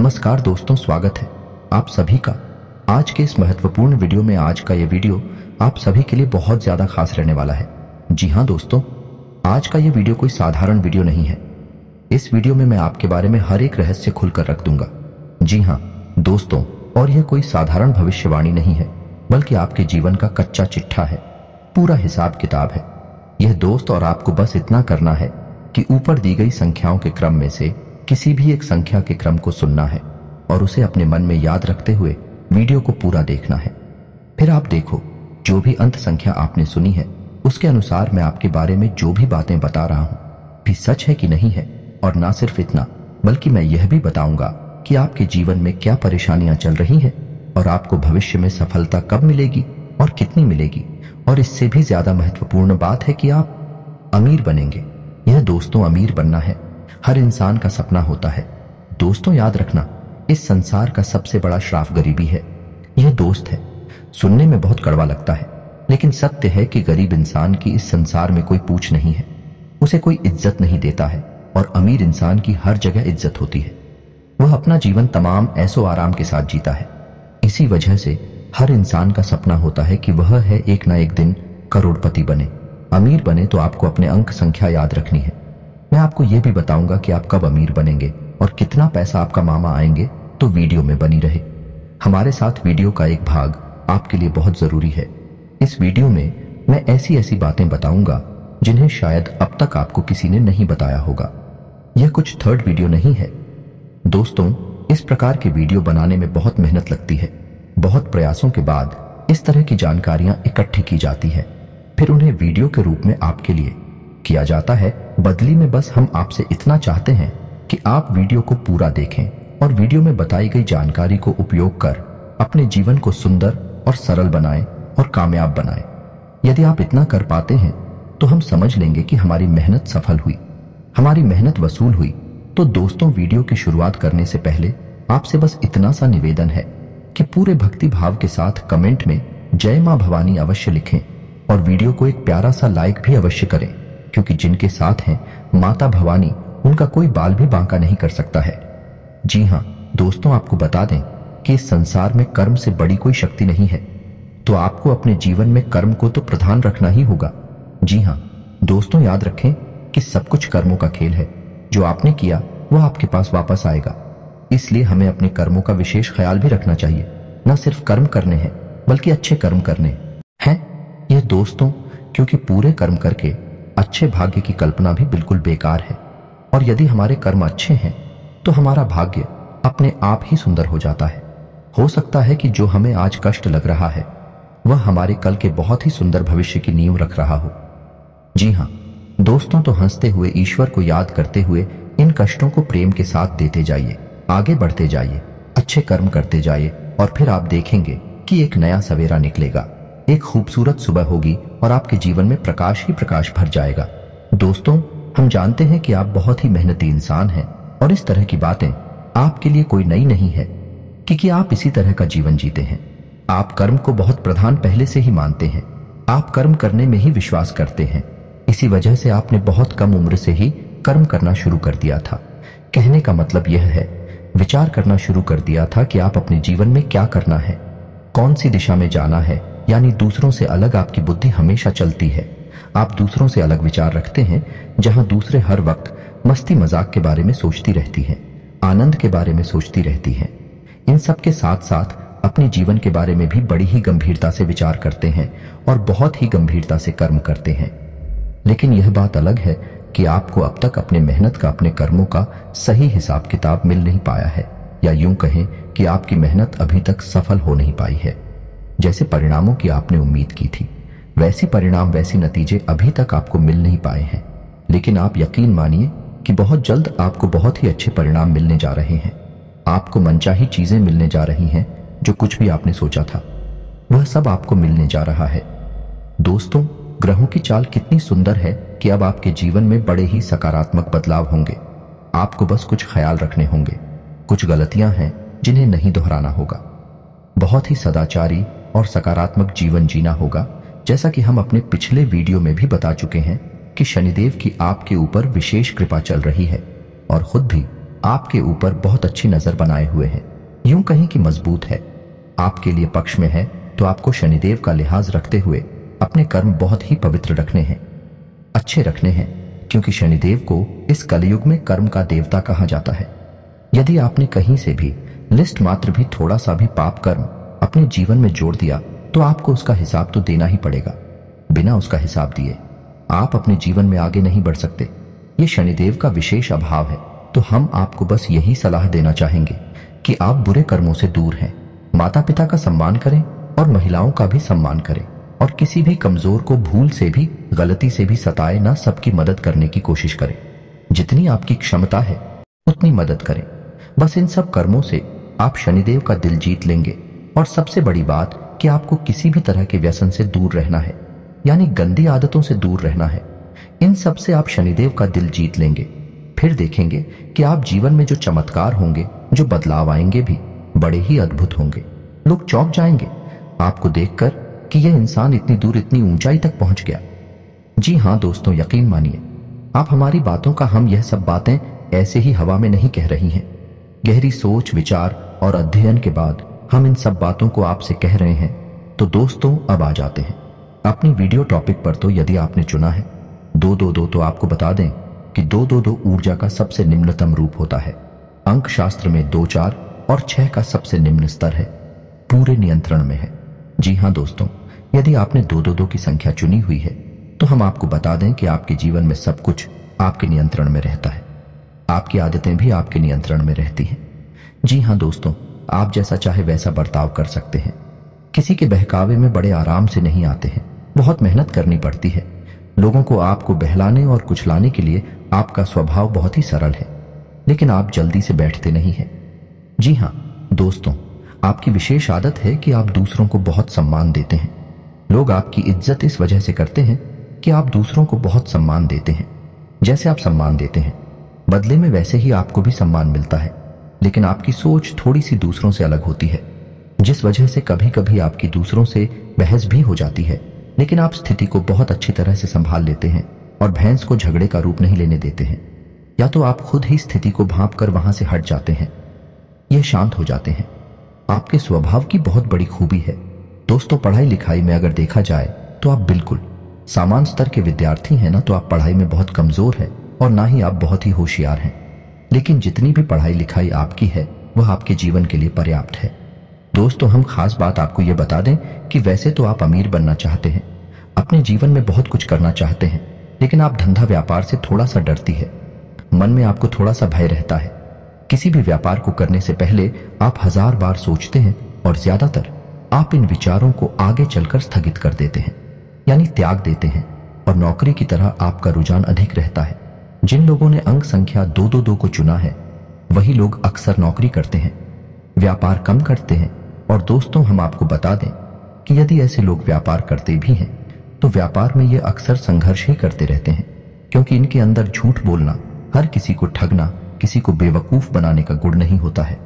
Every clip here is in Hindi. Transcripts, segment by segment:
नमस्कार दोस्तों, स्वागत है आप सभी का आज के इस महत्वपूर्ण वीडियो में। आज का ये वीडियो आप सभी के लिए बहुत ज़्यादा खास रहने वाला है। जी हाँ दोस्तों, आज का ये वीडियो कोई साधारण वीडियो नहीं है। इस वीडियो में मैं आपके बारे में हर एक रहस्य खुलकर रख दूंगा। जी हाँ दोस्तों, और यह कोई साधारण भविष्यवाणी नहीं है, बल्कि आपके जीवन का कच्चा चिट्ठा है, पूरा हिसाब किताब है। यह दोस्त और आपको बस इतना करना है कि ऊपर दी गई संख्याओं के क्रम में से किसी भी एक संख्या के क्रम को सुनना है और उसे अपने मन में याद रखते हुए वीडियो को पूरा देखना है। फिर आप देखो, जो भी अंत संख्या आपने सुनी है उसके अनुसार मैं आपके बारे में जो भी बातें बता रहा हूं भी सच है कि नहीं है। और ना सिर्फ इतना, बल्कि मैं यह भी बताऊंगा कि आपके जीवन में क्या परेशानियां चल रही हैं और आपको भविष्य में सफलता कब मिलेगी और कितनी मिलेगी। और इससे भी ज्यादा महत्वपूर्ण बात है कि आप अमीर बनेंगे। यह दोस्तों, अमीर बनना है, हर इंसान का सपना होता है। दोस्तों याद रखना, इस संसार का सबसे बड़ा श्राप गरीबी है। यह दोस्त है, सुनने में बहुत कड़वा लगता है, लेकिन सत्य है कि गरीब इंसान की इस संसार में कोई पूछ नहीं है, उसे कोई इज्जत नहीं देता है। और अमीर इंसान की हर जगह इज्जत होती है। वह अपना जीवन तमाम ऐशो आराम के साथ जीता है। इसी वजह से हर इंसान का सपना होता है कि वह है एक ना एक दिन करोड़पति बने। अमीर बने तो आपको अपने अंक संख्या याद रखनी है। मैं आपको यह भी बताऊंगा कि आप कब अमीर बनेंगे और कितना पैसा आपका मामा आएंगे, तो वीडियो में बनी रहे। हमारे साथ वीडियो का एक भाग आपके लिए बहुत जरूरी है। इस वीडियो में मैं ऐसी ऐसी बातें बताऊंगा जिन्हें शायद अब तक आपको किसी ने नहीं बताया होगा। यह कुछ थर्ड वीडियो नहीं है दोस्तों। इस प्रकार के वीडियो बनाने में बहुत मेहनत लगती है। बहुत प्रयासों के बाद इस तरह की जानकारियां इकट्ठी की जाती है, फिर उन्हें वीडियो के रूप में आपके लिए किया जाता है। बदली में बस हम आपसे इतना चाहते हैं कि आप वीडियो को पूरा देखें और वीडियो में बताई गई जानकारी को उपयोग कर अपने जीवन को सुंदर और सरल बनाएं और कामयाब बनाएं। यदि आप इतना कर पाते हैं तो हम समझ लेंगे कि हमारी मेहनत सफल हुई, हमारी मेहनत वसूल हुई। तो दोस्तों, वीडियो की शुरुआत करने से पहले आपसे बस इतना सा निवेदन है कि पूरे भक्ति भाव के साथ कमेंट में जय मां भवानी अवश्य लिखें और वीडियो को एक प्यारा सा लाइक भी अवश्य करें, क्योंकि जिनके साथ हैं माता भवानी, उनका कोई बाल भी बांका नहीं कर सकता है। जी हाँ दोस्तों, आपको बता दें कि इस संसार में कर्म से बड़ी कोई शक्ति नहीं है, तो आपको अपने जीवन में कर्म को तो प्रधान रखना ही होगा। जी हाँ दोस्तों, याद रखें कि सब कुछ कर्मों का खेल है। जो आपने किया वो आपके पास वापस आएगा। इसलिए हमें अपने कर्मों का विशेष ख्याल भी रखना चाहिए। न सिर्फ कर्म करने हैं, बल्कि अच्छे कर्म करने हैं यह दोस्तों, क्योंकि पूरे कर्म करके अच्छे भाग्य की कल्पना भी बिल्कुल बेकार है। और यदि हमारे कर्म अच्छे हैं तो हमारा भाग्य अपने आप ही सुंदर हो जाता है। हो सकता है कि जो हमें आज कष्ट लग रहा है वह हमारे कल के बहुत ही सुंदर भविष्य की नींव रख रहा हो। जी हाँ दोस्तों, तो हंसते हुए, ईश्वर को याद करते हुए इन कष्टों को प्रेम के साथ देते जाइए, आगे बढ़ते जाइए, अच्छे कर्म करते जाइए और फिर आप देखेंगे कि एक नया सवेरा निकलेगा, एक खूबसूरत सुबह होगी और आपके जीवन में प्रकाश ही प्रकाश भर जाएगा। दोस्तों, हम जानते हैं कि आप बहुत ही मेहनती इंसान हैं और इस तरह की बातें आपके लिए कोई नई नहीं है, क्योंकि आप इसी तरह का जीवन जीते हैं। आप कर्म को बहुत प्रधान पहले से ही मानते हैं। आप कर्म करने में ही विश्वास करते हैं। इसी वजह से आपने बहुत कम उम्र से ही कर्म करना शुरू कर दिया था। कहने का मतलब यह है, विचार करना शुरू कर दिया था कि आप अपने जीवन में क्या करना है, कौन सी दिशा में जाना है। यानी दूसरों से अलग आपकी बुद्धि हमेशा चलती है। आप दूसरों से अलग विचार रखते हैं, जहां दूसरे हर वक्त मस्ती मजाक के बारे में सोचती रहती हैं, आनंद के बारे में सोचती रहती हैं। इन सब के साथ साथ अपने जीवन के बारे में भी बड़ी ही गंभीरता से विचार करते हैं और बहुत ही गंभीरता से कर्म करते हैं। लेकिन यह बात अलग है कि आपको अब तक अपने मेहनत का, अपने कर्मों का सही हिसाब किताब मिल नहीं पाया है, या यूं कहें कि आपकी मेहनत अभी तक सफल हो नहीं पाई है। जैसे परिणामों की आपने उम्मीद की थी, वैसी परिणाम, वैसी नतीजे अभी तक आपको मिल नहीं पाए हैं। लेकिन आप यकीन मानिए कि बहुत जल्द आपको बहुत ही अच्छे परिणाम मिलने जा रहे हैं। आपको मनचाही चीजें मिलने जा रही हैं। जो कुछ भी आपने सोचा था वह सब आपको मिलने जा रहा है। दोस्तों, ग्रहों की चाल कितनी सुंदर है कि अब आपके जीवन में बड़े ही सकारात्मक बदलाव होंगे। आपको बस कुछ ख्याल रखने होंगे। कुछ गलतियां हैं जिन्हें नहीं दोहराना होगा। बहुत ही सदाचारी और सकारात्मक जीवन जीना होगा। जैसा कि हम अपने पिछले वीडियो में भी बता चुके हैं कि शनिदेव की आपके ऊपर विशेष कृपा चल रही है और खुद भी आपके ऊपर बहुत अच्छी नजर बनाए हुए है, यूं कहें कि मजबूत है, आपके लिए पक्ष में है, तो आपको शनिदेव का लिहाज रखते हुए अपने कर्म बहुत ही पवित्र रखने हैं, अच्छे रखने हैं, क्योंकि शनिदेव को इस कलयुग में कर्म का देवता कहा जाता है। यदि आपने कहीं से भी लिस्ट मात्र भी थोड़ा सा भी पाप कर्म अपने जीवन में जोड़ दिया तो आपको उसका हिसाब तो देना ही पड़ेगा। बिना उसका हिसाब दिए आप अपने जीवन में आगे नहीं बढ़ सकते। ये शनिदेव का विशेष अभाव है। तो हम आपको बस यही सलाह देना चाहेंगे कि आप बुरे कर्मों से दूर हैं, माता पिता का सम्मान करें और महिलाओं का भी सम्मान करें, और किसी भी कमजोर को भूल से भी गलती से भी सताए ना, सबकी मदद करने की कोशिश करें। जितनी आपकी क्षमता है उतनी मदद करें। बस इन सब कर्मों से आप शनिदेव का दिल जीत लेंगे। और सबसे बड़ी बात कि आपको किसी भी तरह के व्यसन से दूर रहना है, यानी गंदी आदतों से दूर रहना है। इन सब से आप शनिदेव का दिल जीत लेंगे। फिर देखेंगे कि आप जीवन में जो चमत्कार होंगे, जो बदलाव आएंगे भी बड़े ही अद्भुत होंगे। लोग चौंक जाएंगे आपको देखकर कि यह इंसान इतनी दूर इतनी ऊंचाई तक पहुंच गया। जी हाँ दोस्तों, यकीन मानिए आप हमारी बातों का, हम यह सब बातें ऐसे ही हवा में नहीं कह रही हैं। गहरी सोच विचार और अध्ययन के बाद हम इन सब बातों को आपसे कह रहे हैं। तो दोस्तों अब आ जाते हैं अपनी वीडियो टॉपिक पर। तो यदि आपने चुना है 222, तो आपको बता दें कि 222 ऊर्जा का सबसे निम्नतम रूप होता है। अंक शास्त्र में 2, 4 और 6 का सबसे निम्न स्तर है, पूरे नियंत्रण में है। जी हाँ दोस्तों, यदि आपने 222 की संख्या चुनी हुई है तो हम आपको बता दें कि आपके जीवन में सब कुछ आपके नियंत्रण में रहता है, आपकी आदतें भी आपके नियंत्रण में रहती हैं। जी हाँ दोस्तों, आप जैसा चाहे वैसा बर्ताव कर सकते हैं। किसी के बहकावे में बड़े आराम से नहीं आते हैं, बहुत मेहनत करनी पड़ती है। लोगों को आपको बहलाने और कुचलाने के लिए आपका स्वभाव बहुत ही सरल है, लेकिन आप जल्दी से बैठते नहीं हैं। जी हाँ दोस्तों, आपकी विशेष आदत है कि आप दूसरों को बहुत सम्मान देते हैं। लोग आपकी इज्जत इस वजह से करते हैं कि आप दूसरों को बहुत सम्मान देते हैं। जैसे आप सम्मान देते हैं, बदले में वैसे ही आपको भी सम्मान मिलता है। लेकिन आपकी सोच थोड़ी सी दूसरों से अलग होती है, जिस वजह से कभी कभी आपकी दूसरों से बहस भी हो जाती है। लेकिन आप स्थिति को बहुत अच्छी तरह से संभाल लेते हैं और भैंस को झगड़े का रूप नहीं लेने देते हैं। या तो आप खुद ही स्थिति को भांप कर वहां से हट जाते हैं, यह शांत हो जाते हैं। आपके स्वभाव की बहुत बड़ी खूबी है दोस्तों। पढ़ाई लिखाई में अगर देखा जाए तो आप बिल्कुल सामान्य स्तर के विद्यार्थी हैं ना, तो आप पढ़ाई में बहुत कमजोर है और ना ही आप बहुत ही होशियार हैं। लेकिन जितनी भी पढ़ाई लिखाई आपकी है वह आपके जीवन के लिए पर्याप्त है। दोस्तों हम खास बात आपको यह बता दें कि वैसे तो आप अमीर बनना चाहते हैं, अपने जीवन में बहुत कुछ करना चाहते हैं, लेकिन आप धंधा व्यापार से थोड़ा सा डरती है। मन में आपको थोड़ा सा भय रहता है। किसी भी व्यापार को करने से पहले आप 1000 बार सोचते हैं और ज्यादातर आप इन विचारों को आगे चलकर स्थगित कर देते हैं, यानी त्याग देते हैं। और नौकरी की तरह आपका रुझान अधिक रहता है। जिन लोगों ने अंक संख्या 222 को चुना है वही लोग अक्सर नौकरी करते हैं, व्यापार कम करते हैं। और दोस्तों हम आपको बता दें कि यदि ऐसे लोग व्यापार करते भी हैं तो व्यापार में ये अक्सर संघर्ष ही करते रहते हैं, क्योंकि इनके अंदर झूठ बोलना, हर किसी को ठगना, किसी को बेवकूफ बनाने का गुण नहीं होता है।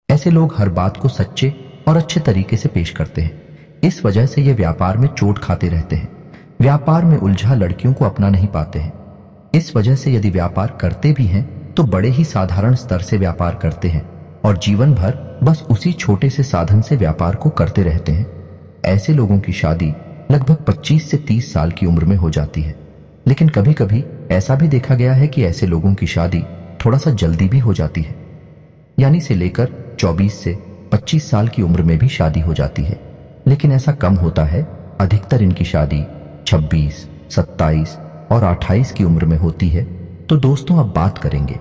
ऐसे लोग हर बात को सच्चे और अच्छे तरीके से पेश करते हैं। इस वजह से ये व्यापार में चोट खाते रहते हैं, व्यापार में उलझा लड़कियों को अपना नहीं पाते हैं। इस वजह से यदि व्यापार करते भी हैं तो बड़े ही साधारण स्तर से व्यापार करते हैं और जीवन भर बस उसी छोटे से साधन से व्यापार को करते रहते हैं। ऐसे लोगों की शादी लगभग 25 से 30 साल की उम्र में हो जाती है। लेकिन कभी कभी ऐसा भी देखा गया है कि ऐसे लोगों की शादी थोड़ा सा जल्दी भी हो जाती है, यानी से लेकर 24 से 25 साल की उम्र में भी शादी हो जाती है। लेकिन ऐसा कम होता है, अधिकतर इनकी शादी 26, 27 और 28 की उम्र में होती है। तो दोस्तों अब बात करेंगे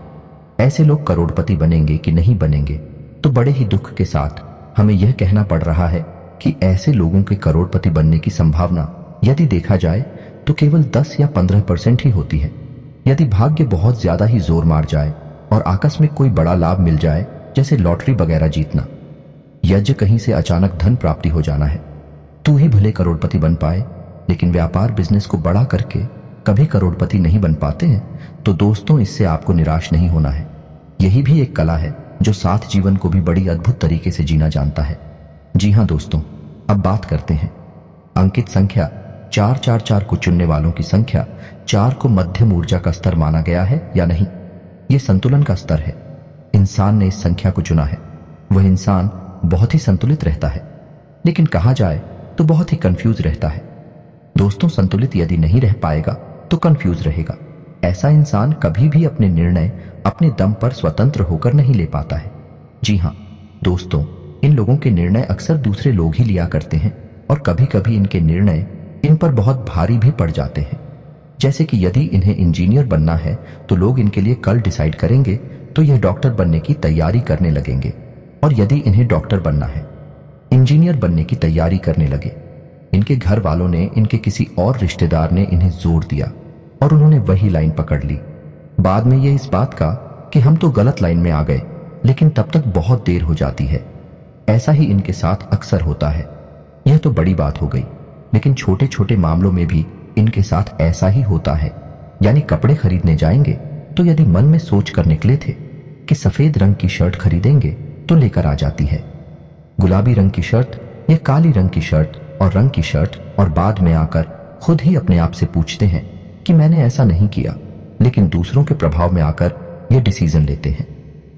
ऐसे लोग करोड़पति बनेंगे कि नहीं बनेंगे। तो बड़े ही दुख के साथ हमें यह कहना पड़ रहा है कि ऐसे लोगों के करोड़पति बनने की संभावना यदि देखा जाए तो केवल 10 या 15% ही होती है। यदि भाग्य बहुत ज्यादा ही जोर मार जाए और आकस्मिक कोई बड़ा लाभ मिल जाए, जैसे लॉटरी वगैरह जीतना, यज्ञ कहीं से अचानक धन प्राप्ति हो जाना है, तू ही भले करोड़पति बन पाए। लेकिन व्यापार बिजनेस को बड़ा करके कभी करोड़पति नहीं बन पाते हैं। तो दोस्तों इससे आपको निराश नहीं होना है। यही भी एक कला है जो साथ जीवन को भी बड़ी अद्भुत तरीके से जीना जानता है। जी हाँ दोस्तों, अब बात करते हैं अंकित संख्या 444 को चुनने वालों की संख्या 4 को मध्यम ऊर्जा का स्तर माना गया है या नहीं। ये संतुलन का स्तर है। इंसान ने इस संख्या को चुना है वह इंसान बहुत ही संतुलित रहता है, लेकिन कहा जाए तो बहुत ही कंफ्यूज रहता है। दोस्तों, संतुलित यदि नहीं रह पाएगा तो कंफ्यूज रहेगा। ऐसा इंसान कभी भी अपने निर्णय अपने दम पर स्वतंत्र होकर नहीं ले पाता है। जी हाँ दोस्तों, इन लोगों के निर्णय अक्सर दूसरे लोग ही लिया करते हैं और कभी कभी इनके निर्णय इन पर बहुत भारी भी पड़ जाते हैं। जैसे कि यदि इन्हें इंजीनियर बनना है तो लोग इनके लिए कल डिसाइड करेंगे तो यह डॉक्टर बनने की तैयारी करने लगेंगे, और यदि इन्हें डॉक्टर बनना है, इंजीनियर बनने की तैयारी करने लगे। इनके घर वालों ने, इनके किसी और रिश्तेदार ने इन्हें जोर दिया और उन्होंने वही लाइन पकड़ ली। बाद में ये इस बात का कि हम तो गलत लाइन में आ गए, लेकिन तब तक बहुत देर हो जाती है। ऐसा ही इनके साथ अक्सर होता है। यह तो बड़ी बात हो गई, लेकिन छोटे छोटे मामलों में भी इनके साथ ऐसा ही होता है। यानी कपड़े खरीदने जाएंगे तो यदि मन में सोच कर निकले थे कि सफेद रंग की शर्ट खरीदेंगे तो लेकर आ जाती है गुलाबी रंग की शर्ट या काली रंग की शर्ट और रंग की शर्ट, और बाद में आकर खुद ही अपने आप से पूछते हैं कि मैंने ऐसा नहीं किया, लेकिन दूसरों के प्रभाव में आकर ये डिसीजन लेते हैं।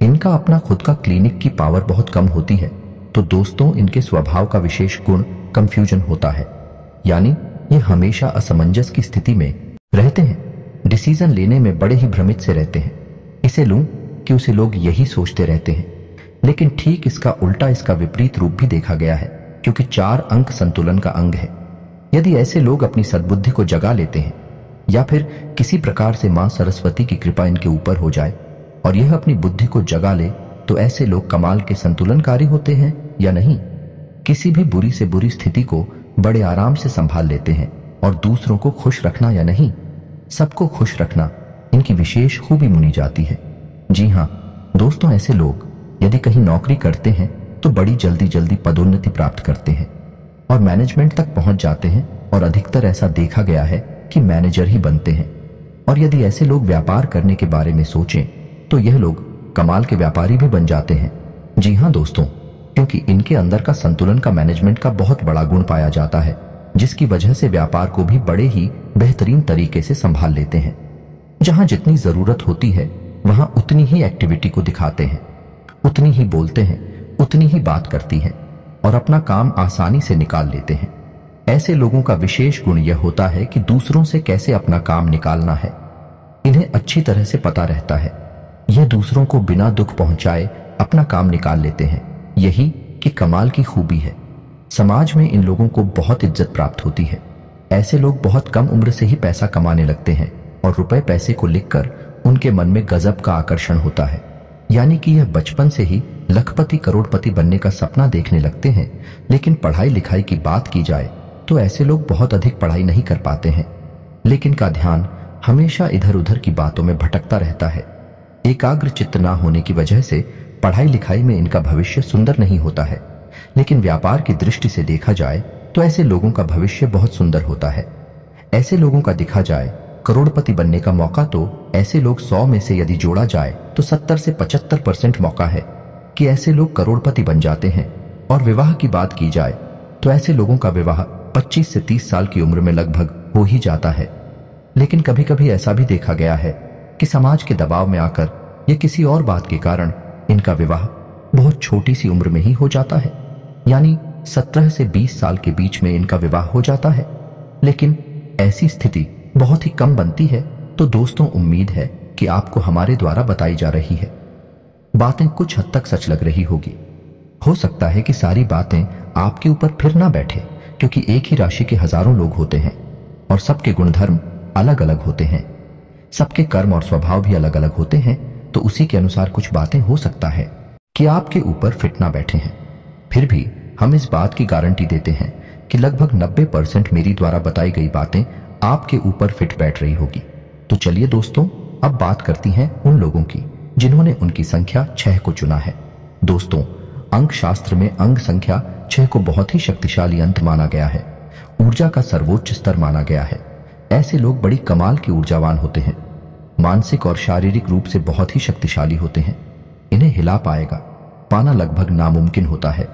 इनका अपना खुद का क्लिनिक की पावर बहुत कम होती है। तो दोस्तों, इनके स्वभाव का विशेष गुण कंफ्यूजन होता है, यानी ये हमेशा असमंजस की स्थिति में रहते हैं। डिसीजन लेने में बड़े ही भ्रमित से रहते हैं। इसे लूं कि उसे लोग यही सोचते रहते हैं, लेकिन ठीक इसका उल्टा, इसका विपरीत रूप भी देखा गया है, क्योंकि 4 अंक संतुलन का अंग है। यदि ऐसे लोग अपनी सद्बुद्धि को जगा लेते हैं या फिर किसी प्रकार से मां सरस्वती की कृपा इनके ऊपर हो जाए और यह अपनी बुद्धि को जगा ले, तो ऐसे लोग कमाल के संतुलनकारी होते हैं या नहीं। किसी भी बुरी से बुरी स्थिति को बड़े आराम से संभाल लेते हैं, और दूसरों को खुश रखना या नहीं, सबको खुश रखना इनकी विशेष खूबी मानी जाती है। जी हाँ दोस्तों, ऐसे लोग यदि कहीं नौकरी करते हैं तो बड़ी जल्दी जल्दी पदोन्नति प्राप्त करते हैं और मैनेजमेंट तक पहुंच जाते हैं, और अधिकतर ऐसा देखा गया है कि मैनेजर ही बनते हैं। और यदि ऐसे लोग व्यापार करने के बारे में सोचें तो यह लोग कमाल के व्यापारी भी बन जाते हैं। जी हाँ दोस्तों, क्योंकि इनके अंदर का संतुलन का मैनेजमेंट का बहुत बड़ा गुण पाया जाता है, जिसकी वजह से व्यापार को भी बड़े ही बेहतरीन तरीके से संभाल लेते हैं। जहां जितनी जरूरत होती है वहां उतनी ही एक्टिविटी को दिखाते हैं, उतनी ही बोलते हैं, उतनी ही बात करती हैं और अपना काम आसानी से निकाल लेते हैं। ऐसे लोगों का विशेष गुण यह होता है कि दूसरों से कैसे अपना काम निकालना है इन्हें अच्छी तरह से पता रहता है। यह दूसरों को बिना दुख पहुंचाए अपना काम निकाल लेते हैं। यही कि कमाल की खूबी है। समाज में इन लोगों को बहुत इज्जत प्राप्त होती है। ऐसे लोग बहुत कम उम्र से ही पैसा कमाने लगते हैं और रुपए पैसे को लिखकर उनके मन में गजब का आकर्षण होता है। यानी कि यह बचपन से ही लखपति करोड़पति बनने का सपना देखने लगते हैं। लेकिन पढ़ाई लिखाई की बात की जाए तो ऐसे लोग बहुत अधिक पढ़ाई नहीं कर पाते हैं, लेकिन का ध्यान हमेशा इधर उधर की बातों में भटकता रहता है। एकाग्र चित्त ना होने की वजह से पढ़ाई लिखाई में इनका भविष्य सुंदर नहीं होता है, लेकिन व्यापार की दृष्टि से देखा जाए तो ऐसे लोगों का भविष्य बहुत सुंदर होता है। ऐसे लोगों का देखा जाए करोड़पति बनने का मौका तो ऐसे लोग 100 में से यदि जोड़ा जाए तो 70 से 75% मौका है कि ऐसे लोग करोड़पति बन जाते हैं। और विवाह की बात की जाए तो ऐसे लोगों का विवाह 25 से 30 साल की उम्र में लगभग हो ही जाता है। लेकिन कभी कभी ऐसा भी देखा गया है कि समाज के दबाव में आकर या किसी और बात के कारण इनका विवाह बहुत छोटी सी उम्र में ही हो जाता है, यानी 17 से 20 साल के बीच में इनका विवाह हो जाता है। लेकिन ऐसी स्थिति बहुत ही कम बनती है। तो दोस्तों, उम्मीद है कि आपको हमारे द्वारा बताई जा रही है बातें कुछ हद तक सच लग रही होगी। हो सकता है कि सारी बातें आपके ऊपर फिर ना बैठे, क्योंकि एक ही राशि के हजारों लोग होते हैं और सबके गुणधर्म अलग अलग होते हैं, सबके कर्म और स्वभाव भी अलग अलग होते हैं। तो उसी के अनुसार कुछ बातें हो सकता है कि आपके ऊपर फिट ना बैठे हैं। फिर भी हम इस बात की गारंटी देते हैं कि लगभग 90% मेरी द्वारा बताई गई बातें आपके ऊपर फिट बैठ रही होगी। तो चलिए दोस्तों, अब बात करती हैं उन लोगों की जिन्होंने उनकी संख्या 6 को चुना है। दोस्तों, अंक शास्त्र में अंक संख्या 6 को बहुत ही शक्तिशाली अंक माना गया है, ऊर्जा का सर्वोच्च स्तर माना गया है। ऐसे लोग बड़ी कमाल के ऊर्जावान होते हैं, मानसिक और शारीरिक रूप से बहुत ही शक्तिशाली होते हैं। इन्हें हिला पाना लगभग नामुमकिन होता है।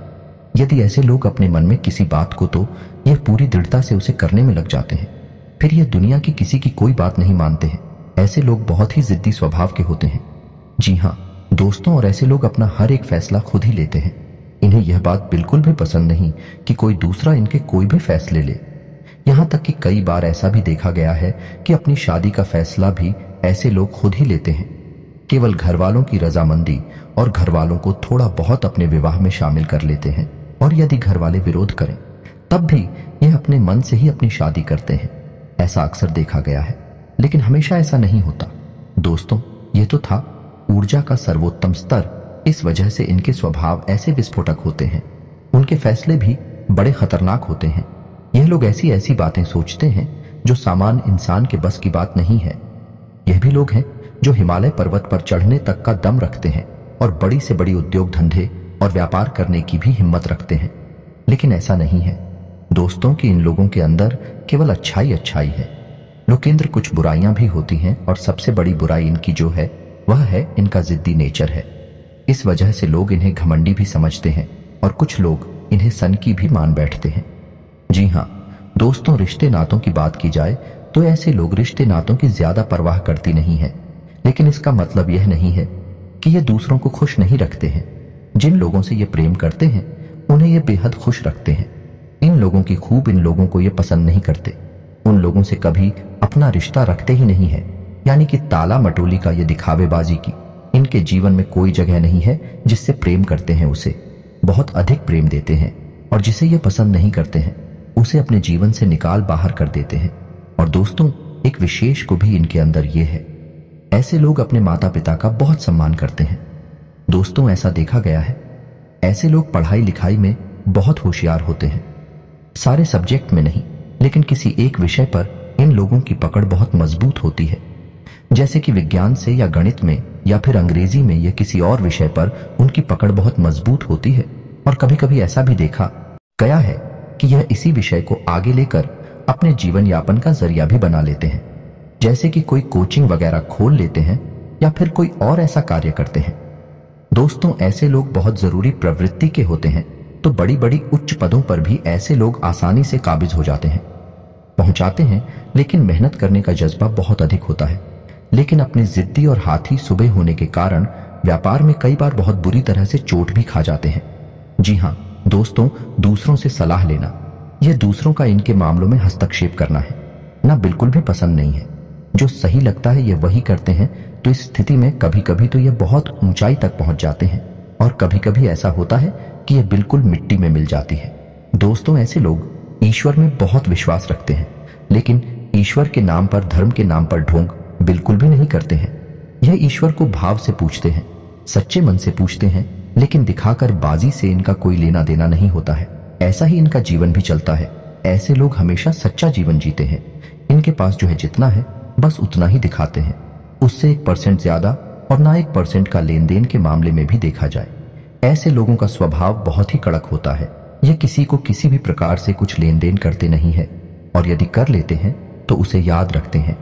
यदि ऐसे लोग अपने मन में किसी बात को तो यह पूरी दृढ़ता से उसे करने में लग जाते हैं, फिर यह दुनिया की किसी की कोई बात नहीं मानते हैं। ऐसे लोग बहुत ही जिद्दी स्वभाव के होते हैं। जी हाँ, दोस्तों, और ऐसे लोग अपना हर एक फैसला खुद ही लेते हैं। इन्हें यह बात बिल्कुल भी पसंद नहीं कि कोई दूसरा इनके कोई भी फैसले ले। यहाँ तक कि कई बार ऐसा भी देखा गया है कि अपनी शादी का फैसला भी ऐसे लोग खुद ही लेते हैं। केवल घर वालों की रजामंदी और घर वालों को थोड़ा बहुत अपने विवाह में शामिल कर लेते हैं, और यदि घर वाले विरोध करें तब भी यह अपने मन से ही अपनी शादी करते हैं। ऐसा अक्सर देखा गया है, लेकिन हमेशा ऐसा नहीं होता। दोस्तों, यह तो था ऊर्जा का सर्वोत्तम स्तर। इस वजह से इनके स्वभाव ऐसे विस्फोटक होते हैं। उनके फैसले भी बड़े खतरनाक होते हैं। यह लोग ऐसी ऐसी बातें सोचते हैं जो सामान्य इंसान के बस की बात नहीं है। यह भी लोग हैं जो हिमालय पर्वत पर चढ़ने तक का दम रखते हैं और बड़ी से बड़ी उद्योग धंधे और व्यापार करने की भी हिम्मत रखते हैं। लेकिन ऐसा नहीं है दोस्तों कि इन लोगों के अंदर केवल अच्छाई अच्छाई है। लोकेंद्र, कुछ बुराइयां भी होती हैं, और सबसे बड़ी बुराई इनकी जो है वह है इनका जिद्दी नेचर है। इस वजह से लोग इन्हें घमंडी भी समझते हैं और कुछ लोग इन्हें सनकी भी मान बैठते हैं। जी हाँ दोस्तों, रिश्ते नातों की बात की जाए तो ऐसे लोग रिश्ते नातों की ज्यादा परवाह करती नहीं है। लेकिन इसका मतलब यह नहीं है कि ये दूसरों को खुश नहीं रखते हैं। जिन लोगों से ये प्रेम करते हैं उन्हें ये बेहद खुश रखते हैं। इन लोगों की खूब इन लोगों को ये पसंद नहीं करते। उन लोगों से कभी अपना रिश्ता रखते ही नहीं है। यानी कि ताला मटोली का ये दिखावेबाजी की इनके जीवन में कोई जगह नहीं है। जिससे प्रेम करते हैं उसे बहुत अधिक प्रेम देते हैं, और जिसे ये पसंद नहीं करते हैं उसे अपने जीवन से निकाल बाहर कर देते हैं। और दोस्तों, एक विशेष को भी इनके अंदर ये है, ऐसे लोग अपने माता पिता का बहुत सम्मान करते हैं। दोस्तों, ऐसा देखा गया है ऐसे लोग पढ़ाई लिखाई में बहुत होशियार होते हैं। सारे सब्जेक्ट में नहीं, लेकिन किसी एक विषय पर इन लोगों की पकड़ बहुत मजबूत होती है। जैसे कि विज्ञान से या गणित में या फिर अंग्रेजी में या किसी और विषय पर उनकी पकड़ बहुत मजबूत होती है। और कभी कभी ऐसा भी देखा गया है कि यह इसी विषय को आगे लेकर अपने जीवन यापन का जरिया भी बना लेते हैं। जैसे कि कोई कोचिंग वगैरह खोल लेते हैं या फिर कोई और ऐसा कार्य करते हैं। दोस्तों, ऐसे लोग बहुत जरूरी प्रवृत्ति के होते हैं, तो बड़ी बड़ी उच्च पदों पर भी ऐसे लोग आसानी से काबिज हो जाते हैं, पहुंचाते हैं। लेकिन मेहनत करने का जज्बा बहुत अधिक होता है। लेकिन अपनी जिद्दी और हाथी सुबह होने के कारण व्यापार में कई बार बहुत बुरी तरह से चोट भी खा जाते हैं। जी हाँ दोस्तों, दूसरों से सलाह लेना, यह दूसरों का इनके मामलों में हस्तक्षेप करना है ना, बिल्कुल भी पसंद नहीं है। जो सही लगता है ये वही करते हैं। तो इस स्थिति में कभी कभी तो ये बहुत ऊंचाई तक पहुंच जाते हैं, और कभी कभी ऐसा होता है कि ये बिल्कुल मिट्टी में मिल जाती है। दोस्तों, ऐसे लोग ईश्वर में बहुत विश्वास रखते हैं, लेकिन ईश्वर के नाम पर, धर्म के नाम पर ढोंग बिल्कुल भी नहीं करते हैं। यह ईश्वर को भाव से पूछते हैं, सच्चे मन से पूछते हैं, लेकिन दिखाकर बाजी से इनका कोई लेना देना नहीं होता है। ऐसा ही इनका जीवन भी चलता है। ऐसे लोग हमेशा सच्चा जीवन जीते हैं। इनके पास जो है जितना है बस उतना ही दिखाते हैं, उससे 1% ज्यादा और ना 1% का लेन देन के मामले में भी देखा जाए। ऐसे लोगों का स्वभाव बहुत ही कड़क होता है। यह किसी को किसी भी प्रकार से कुछ लेन देन करते नहीं है, और यदि कर लेते हैं तो उसे याद रखते हैं।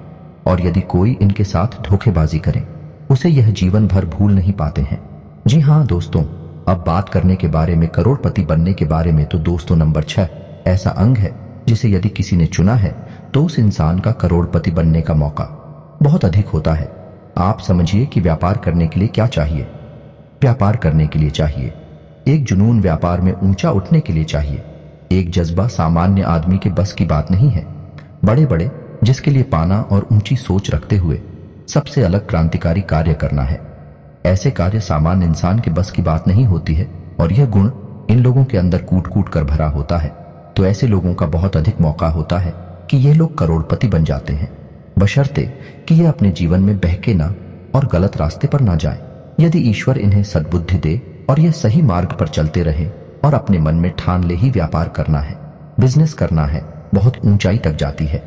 और यदि कोई इनके साथ धोखेबाजी करे उसे यह जीवन भर भूल नहीं पाते हैं। जी हाँ दोस्तों, अब बात करने के बारे में करोड़पति बनने के बारे में, तो दोस्तों नंबर 6 ऐसा अंग है जिसे यदि किसी ने चुना है तो उस इंसान का करोड़पति बनने का मौका बहुत अधिक होता है। आप समझिए कि व्यापार करने के लिए क्या चाहिए। व्यापार करने के लिए चाहिए एक जुनून, व्यापार में ऊंचा उठने के लिए चाहिए एक जज्बा। सामान्य आदमी के बस की बात नहीं है। बड़े बड़े जिसके लिए पाना और ऊंची सोच रखते हुए सबसे अलग क्रांतिकारी कार्य करना है। ऐसे कार्य सामान्य इंसान के बस की बात नहीं होती है, और यह गुण इन लोगों के अंदर कूट कूट कर भरा होता है। तो ऐसे लोगों का बहुत अधिक मौका होता है कि ये लोग करोड़पति बन जाते हैं, बशर्ते कि ये अपने जीवन में बहके ना और गलत रास्ते पर ना जाए। यदि ईश्वर इन्हें सद्बुद्धि दे और ये सही मार्ग पर चलते रहे और अपने मन में ठान ले ही व्यापार करना है, बिजनेस करना है, बहुत ऊंचाई तक जाती है।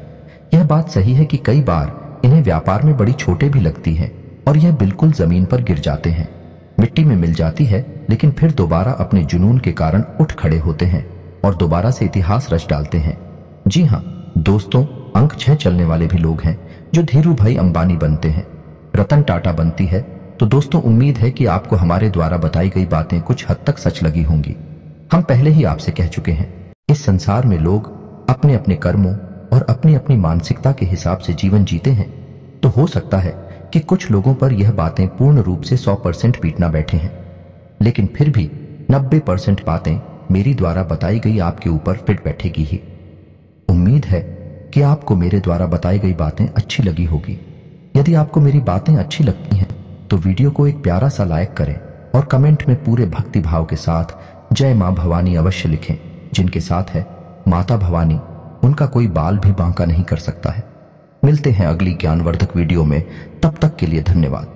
यह बात सही है कि कई बार इन्हें व्यापार में बड़ी चोटें भी लगती हैं और यह बिल्कुल जमीन पर गिर जाते हैं, मिट्टी में मिल जाती है, लेकिन फिर दोबारा अपने जुनून के कारण उठ खड़े होते हैं और दोबारा से इतिहास रच डालते हैं। जी हाँ दोस्तों, अंक 6 चलने वाले भी लोग हैं जो धीरू भाई अंबानी बनते हैं, रतन टाटा बनती है। तो दोस्तों, उम्मीद है कि आपको हमारे द्वारा बताई गई बातें कुछ हद तक सच लगी होंगी। हम पहले ही आपसे कह चुके हैं, इस संसार में लोग अपने अपने कर्मों और अपनी अपनी मानसिकता के हिसाब से जीवन जीते हैं। तो हो सकता है कि कुछ लोगों पर यह बातें पूर्ण रूप से 100% बीतना बैठे हैं, लेकिन फिर भी 90% बातें मेरी द्वारा बताई गई आपके ऊपर फिट बैठेगी ही। उम्मीद है कि आपको मेरे द्वारा बताई गई बातें अच्छी लगी होगी। यदि आपको मेरी बातें अच्छी लगती हैं तो वीडियो को एक प्यारा सा लाइक करें और कमेंट में पूरे भक्ति भाव के साथ जय मां भवानी अवश्य लिखें। जिनके साथ है माता भवानी, उनका कोई बाल भी बांका नहीं कर सकता है। मिलते हैं अगली ज्ञानवर्धक वीडियो में, तब तक के लिए धन्यवाद।